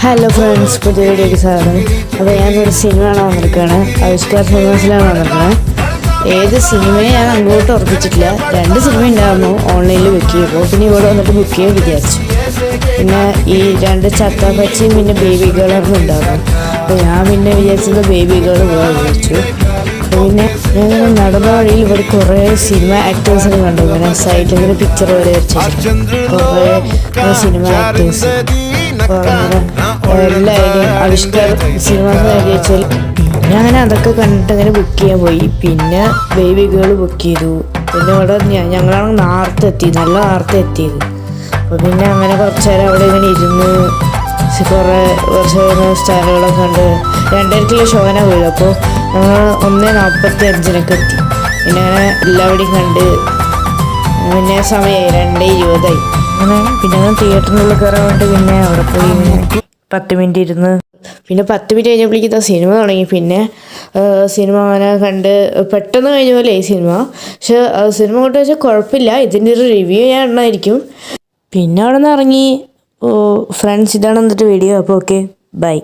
Hello friends, പുതിയ വീഡിയോയ്ക്ക് സ്വാഗതം. അപ്പോൾ ഞാനൊരു സിനിമ കാണാൻ വന്നിരിക്കുകയാണ്. ആവിഷ്കാർ സിനിമാസിലാണ് വന്നിരിക്കുന്നത്. ഏത് സിനിമയും ഞാൻ അങ്ങോട്ട് ഉറപ്പിച്ചിട്ടില്ല. 2 സിനിമ ഉണ്ടായിരുന്നു ഓൺലൈനിൽ ബുക്ക് ചെയ്യുമ്പോൾ. പിന്നെ ഇവിടെ വന്നിട്ട് ബുക്ക് ചെയ്യാൻ വിചാരിച്ചു. പിന്നെ ഈ 2 ചത്താപ്പച്ചിയും പിന്നെ ബേബി ഗേളും ഉണ്ടായിരുന്നു. അപ്പോൾ ഞാൻ പിന്നെ വിചാരിച്ചത് ബേബി ഗേൾ പോകാൻ വിചാരിച്ചു. പിന്നെ ഞങ്ങൾ നടന്ന വഴിയിൽ ഇവിടെ കുറേ സിനിമ ആക്ടേഴ്സിനെ കണ്ടു. ഇങ്ങനെ സൈഡിൽ ഇങ്ങനെ പിക്ചർ വരെ വെച്ചിട്ടുണ്ട്. കുറേ സിനിമ ആക്ടേഴ്സ് എല്ലാവരും ആവിഷ്കാർ സിനിമ വെച്ചാൽ പിന്നെ അങ്ങനെ അതൊക്കെ കണ്ടിട്ട് അങ്ങനെ ബുക്ക് ചെയ്യാൻ പോയി. പിന്നെ ബേബി ഗേൾ ബുക്ക് ചെയ്തു. പിന്നെ ഇവിടെ ഞങ്ങളാണ് നല്ല നേരത്തെ എത്തിയത്. അപ്പോൾ പിന്നെ അങ്ങനെ കുറച്ച് നേരം അവിടെ ഇങ്ങനെ ഇരുന്ന് കുറച്ച് സ്റ്റാറുകളൊക്കെ കണ്ട് 2:30 ഷോന വീഴും. അപ്പോൾ ഞങ്ങൾ 1:45 എത്തി. പിന്നെ അങ്ങനെ എല്ലാവരുടെയും കണ്ട് പിന്നെ സമയമായി 2:20 അങ്ങനെ. പിന്നെ അങ്ങനെ തിയേറ്ററിനുള്ളിൽ കയറാൻ വേണ്ടി പിന്നെ അവിടെ പോയി 10 മിനിറ്റ് ഇരുന്ന്. പിന്നെ 10 മിനിറ്റ് കഴിഞ്ഞപ്പോഴേക്കും സിനിമ തുടങ്ങി. പിന്നെ സിനിമ അങ്ങനെ കണ്ട് പെട്ടെന്ന് കഴിഞ്ഞ പോലെ ഈ സിനിമ. പക്ഷെ സിനിമ കൊണ്ട് വെച്ചാൽ കുഴപ്പമില്ല. ഇതിൻ്റെ ഒരു റിവ്യൂ ഞാൻ ഇടണമായിരിക്കും. പിന്നെ അവിടെ നിന്ന് ഇറങ്ങി. ഫ്രണ്ട്സ്, ഇതാണ് എന്നിട്ട് വീഡിയോ. അപ്പോൾ ഓക്കെ, ബൈ.